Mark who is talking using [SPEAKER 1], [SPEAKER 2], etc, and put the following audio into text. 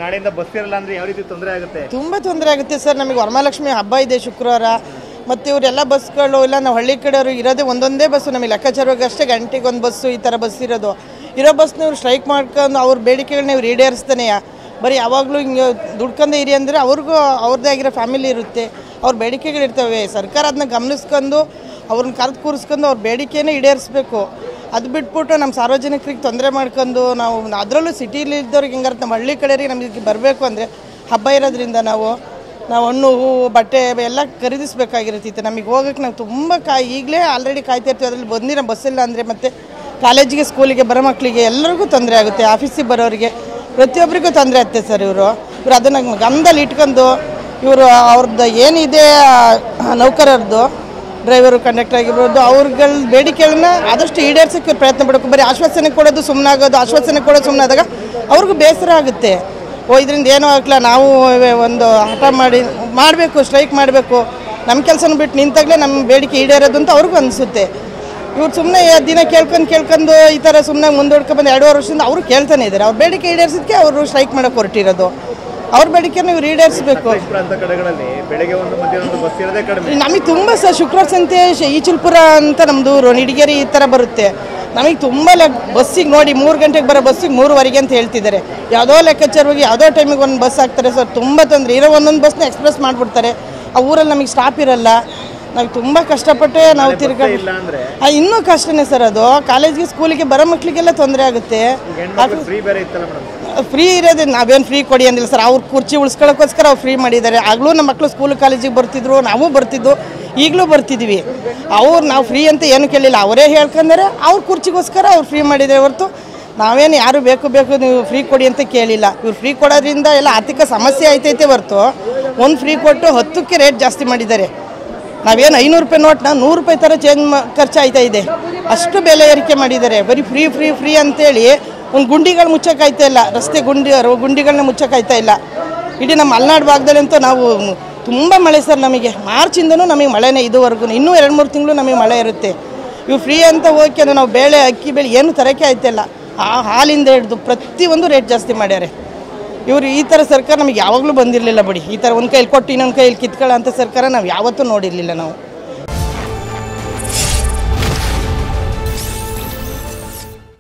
[SPEAKER 1] ನಾಳೆಯಿಂದ ಬಸ್ ಇರಲ್ಲ ಅಂದ್ರೆ ಯಾವ ರೀತಿ ತೊಂದರೆ ಆಗುತ್ತೆ?
[SPEAKER 2] ತುಂಬ ತೊಂದರೆ ಆಗುತ್ತೆ ಸರ್. ನಮಗೆ ವರಮಹಾಲಕ್ಷ್ಮಿ ಹಬ್ಬ ಇದೆ ಶುಕ್ರವಾರ. ಮತ್ತು ಇವರೆಲ್ಲ ಬಸ್ಗಳು ಇಲ್ಲ, ನಾವು ಹಳ್ಳಿ ಕಡೆಯವರು ಇರೋದೇ ಒಂದೊಂದೇ ಬಸ್ಸು. ನಮಗೆ ಲೆಕ್ಕಾಚಾರವಾಗಿ ಅಷ್ಟೇ ಗಂಟೆಗೆ ಒಂದು ಬಸ್ಸು ಈ ಥರ ಬಸ್ ಇರೋದು. ಇರೋ ಬಸ್ನ ಇವ್ರು ಸ್ಟ್ರೈಕ್ ಮಾಡ್ಕೊಂಡು ಅವ್ರ ಬೇಡಿಕೆಗಳನ್ನ ಇವ್ರು ಈಡೇರಿಸ್ತಾನೆ. ಬರೀ ಯಾವಾಗಲೂ ಹಿಂಗೆ ದುಡ್ಕೊಂಡು ಇರಿ ಅಂದರೆ ಅವ್ರಿಗೂ ಅವ್ರದ್ದೇ ಆಗಿರೋ ಫ್ಯಾಮಿಲಿ ಇರುತ್ತೆ, ಅವ್ರ ಬೇಡಿಕೆಗಳಿರ್ತವೆ. ಸರ್ಕಾರ ಅದನ್ನ ಗಮನಿಸ್ಕೊಂಡು ಅವ್ರನ್ನ ಕರೆದು ಕೂರಿಸ್ಕೊಂಡು ಅವ್ರ ಬೇಡಿಕೆನೇ ಈಡೇರಿಸ್ಬೇಕು. ಅದು ಬಿಟ್ಬಿಟ್ಟು ನಮ್ಮ ಸಾರ್ವಜನಿಕರಿಗೆ ತೊಂದರೆ ಮಾಡ್ಕೊಂಡು ನಾವು ಅದರಲ್ಲೂ ಸಿಟಿಲಿ ಇದ್ದವ್ರಿಗೆ ಹೆಂಗಾರ ನಮ್ಮ ಹಳ್ಳಿ ಕಡೆಯರಿಗೆ ನಮಗೆ ಬರಬೇಕು ಅಂದರೆ ಹಬ್ಬ ಇರೋದ್ರಿಂದ ನಾವು ಹಣ್ಣು ಹೂವು ಬಟ್ಟೆ ಎಲ್ಲ ಖರೀದಿಸಬೇಕಾಗಿರುತ್ತೆ. ನಮಗೆ ಹೋಗೋಕ್ಕೆ ನಾವು ತುಂಬ ಈಗಲೇ ಆಲ್ರೆಡಿ ಕಾಯ್ತಾ ಇರ್ತೀವಿ. ಅದರಲ್ಲಿ ಬಂದಿರೋ ಬಸ್ಸಿಲ್ಲ ಅಂದರೆ ಮತ್ತು ಕಾಲೇಜಿಗೆ ಸ್ಕೂಲಿಗೆ ಬರೋ ಮಕ್ಕಳಿಗೆ ಎಲ್ಲರಿಗೂ ತೊಂದರೆ ಆಗುತ್ತೆ. ಆಫೀಸಿಗೆ ಬರೋರಿಗೆ ಪ್ರತಿಯೊಬ್ಬರಿಗೂ ತೊಂದರೆ ಆಗುತ್ತೆ ಸರ್. ಇವರು ಅದನ್ನು ಗಮನದಲ್ಲಿ ಇಟ್ಕೊಂಡು ಇವರು ಅವ್ರದ್ದು ಏನಿದೆ ನೌಕರರದ್ದು ಡ್ರೈವರು ಕಂಡಕ್ಟರ್ ಆಗಿರ್ಬೋದು ಅವ್ರಗಳ ಬೇಡಿಕೆಗಳನ್ನ ಆದಷ್ಟು ಈಡೇರಿಸೋಕ್ಕೆ ಪ್ರಯತ್ನ ಪಡಬೇಕು. ಬರೀ ಆಶ್ವಾಸನೆ ಕೊಡೋದು ಸುಮ್ಮನಾಗೋದು, ಆಶ್ವಾಸನೆ ಕೊಡೋದು ಸುಮ್ಮನಾದಾಗ ಅವ್ರಿಗೂ ಬೇಸರ ಆಗುತ್ತೆ. ಇದರಿಂದ ಏನೂ ಆಗಲ್ಲ, ನಾವು ಒಂದು ಹಠ ಮಾಡಬೇಕು, ಸ್ಟ್ರೈಕ್ ಮಾಡಬೇಕು, ನಮ್ಮ ಕೆಲಸನ ಬಿಟ್ಟು ನಿಂತಾಗಲೇ ನಮ್ಮ ಬೇಡಿಕೆ ಈಡೇರೋದು ಅಂತ ಅವ್ರಿಗೂ ಅನಿಸುತ್ತೆ. ಇವ್ರು ಸುಮ್ಮನೆ ದಿನ ಕೇಳ್ಕೊಂಡು ಈ ಥರ ಸುಮ್ಮನೆ ಮುಂದೂಡ್ಕೊಂಡು 2.5 ವರ್ಷದಿಂದ ಅವರು ಕೇಳ್ತಾನೆ ಇದ್ದಾರೆ. ಅವ್ರ ಬೇಡಿಕೆ ಈಡೇರಿಸೋದಕ್ಕೆ ಅವರು ಸ್ಟ್ರೈಕ್ ಮಾಡೋಕೆ ಹೊರಟಿರೋದು. ಅವ್ರ ಬೇಡಿಕೆನ ಇವ್ರು ಈಡೇರಿಸಬೇಕು. ನಮಗೆ ತುಂಬ ಸರ್ ಶುಕ್ರವಾರ ಸಂತೆ ಈಚಲ್ಪುರ ಅಂತ ನಮ್ಮದು ಊರು, ನಿಡಿಗೇರಿ ಈ ಥರ ಬರುತ್ತೆ. ನಮಗೆ ತುಂಬ ಬಸ್ಸಿಗೆ ನೋಡಿ 3 ಗಂಟೆಗೆ ಬರೋ ಬಸ್ಸಿಗೆ 3:15 ಅಂತ ಹೇಳ್ತಿದ್ದಾರೆ. ಯಾವುದೋ ಲೆಕ್ಕಾಚಾರವಾಗಿ ಯಾವುದೋ ಟೈಮಿಗೆ ಒಂದು ಬಸ್ ಹಾಕ್ತಾರೆ ಸರ್. ತುಂಬ ತೊಂದರೆ. ಇರೋ ಒಂದೊಂದು ಬಸ್ನ ಎಕ್ಸ್ಪ್ರೆಸ್ ಮಾಡಿಬಿಡ್ತಾರೆ. ಆ ಊರಲ್ಲಿ ನಮಗೆ ಸ್ಟಾಪ್ ಇರಲ್ಲ. ನಾವು ತುಂಬ ಕಷ್ಟಪಟ್ಟೆ ನಾವು ತಿರ್ಗಾಡಿ ಇನ್ನೂ ಕಷ್ಟನೇ ಸರ್. ಅದು ಕಾಲೇಜ್ಗೆ ಸ್ಕೂಲಿಗೆ ಬರೋ ಮಕ್ಕಳಿಗೆಲ್ಲ ತೊಂದರೆ ಆಗುತ್ತೆ. ಫ್ರೀ ಇರೋದು ನಾವೇನು ಫ್ರೀ ಕೊಡಿ ಅಂದಿಲ್ಲ ಸರ್. ಅವ್ರು ಕುರ್ಚಿ ಉಳಿಸ್ಕೊಳ್ಳೋಕ್ಕೋಸ್ಕರ ಅವ್ರು ಫ್ರೀ ಮಾಡಿದ್ದಾರೆ. ಆಗಲೂ ನಮ್ಮ ಮಕ್ಕಳು ಸ್ಕೂಲ್ ಕಾಲೇಜಿಗೆ ಬರ್ತಿದ್ರು, ನಾವು ಬರ್ತಿದ್ದು, ಈಗಲೂ ಬರ್ತಿದ್ವಿ. ನಾವು ಫ್ರೀ ಅಂತ ಏನು ಕೇಳಿಲ್ಲ, ಅವರೇ ಹೇಳ್ಕೊಂಡ್ರೆ ಅವ್ರ ಕುರ್ಚಿಗೋಸ್ಕರ ಅವ್ರು ಫ್ರೀ ಮಾಡಿದ್ದಾರೆ ಹೊರತು ನಾವೇನು ಯಾರು ಬೇಕು ನೀವು ಫ್ರೀ ಕೊಡಿ ಅಂತ ಕೇಳಿಲ್ಲ. ಇವ್ರು ಫ್ರೀ ಕೊಡೋದ್ರಿಂದ ಎಲ್ಲ ಆರ್ಥಿಕ ಸಮಸ್ಯೆ ಆಯ್ತೈತೆ ಹೊರತು ಒಂದು ಫ್ರೀ ಕೊಟ್ಟು 10ಕ್ಕೆ ರೇಟ್ ಜಾಸ್ತಿ ಮಾಡಿದ್ದಾರೆ. ನಾವೇನು 500 ರೂಪಾಯಿ ನೋಟ್ನ 100 ರೂಪಾಯಿ ಥರ ಚೇಂಜ್ ಖರ್ಚು ಆಯ್ತಾ ಇದೆ. ಅಷ್ಟು ಬೆಲೆ ಏರಿಕೆ ಮಾಡಿದ್ದಾರೆ. ಬರೀ ಫ್ರೀ ಅಂತೇಳಿ ಒಂದು ಗುಂಡಿಗಳು ಮುಚ್ಚೋಕ್ಕಾಯ್ತಾ ಇಲ್ಲ. ರಸ್ತೆ ಗುಂಡಿಗಳನ್ನ ಮುಚ್ಚೋಕ್ಕಾಯ್ತಾ ಇಲ್ಲ. ಇಡೀ ನಮ್ಮ ಮಲೆನಾಡು ಭಾಗದಲ್ಲಂತೂ ನಾವು ತುಂಬ ಮಳೆ ಸರ್. ನಮಗೆ ಮಾರ್ಚಿಂದನೂ ನಮಗೆ ಮಳೆನೇ ಇದುವರೆಗೂ. ಇನ್ನೂ 2-3 ತಿಂಗಳು ನಮಗೆ ಮಳೆ ಇರುತ್ತೆ. ಇವು ಫ್ರೀ ಅಂತ ಹೋಗಿ ಅಂದರೆ ನಾವು ಬೇಳೆ ಅಕ್ಕಿ ಬೇಳೆ ಏನು ತರೋಕ್ಕೆ ಆಯ್ತಿಲ್ಲ. ಹಾಲಿಂದ ಹಿಡಿದು ಪ್ರತಿಯೊಂದು ರೇಟ್ ಜಾಸ್ತಿ ಮಾಡ್ಯಾರೆ ಇವರು. ಈ ಥರ ಸರ್ಕಾರ ನಮಗೆ ಯಾವಾಗಲೂ ಬಂದಿರಲಿಲ್ಲ ಬಿಡಿ. ಈ ಥರ ಒಂದು ಕೈಲಿ ಕೊಟ್ಟು ಇನ್ನೊಂದು ಕೈಲಿ ಕಿತ್ಕೊಳ್ಳೋ ಅಂಥ ಸರ್ಕಾರ ನಾವು ಯಾವತ್ತೂ ನೋಡಿರಲಿಲ್ಲ ನಾವು.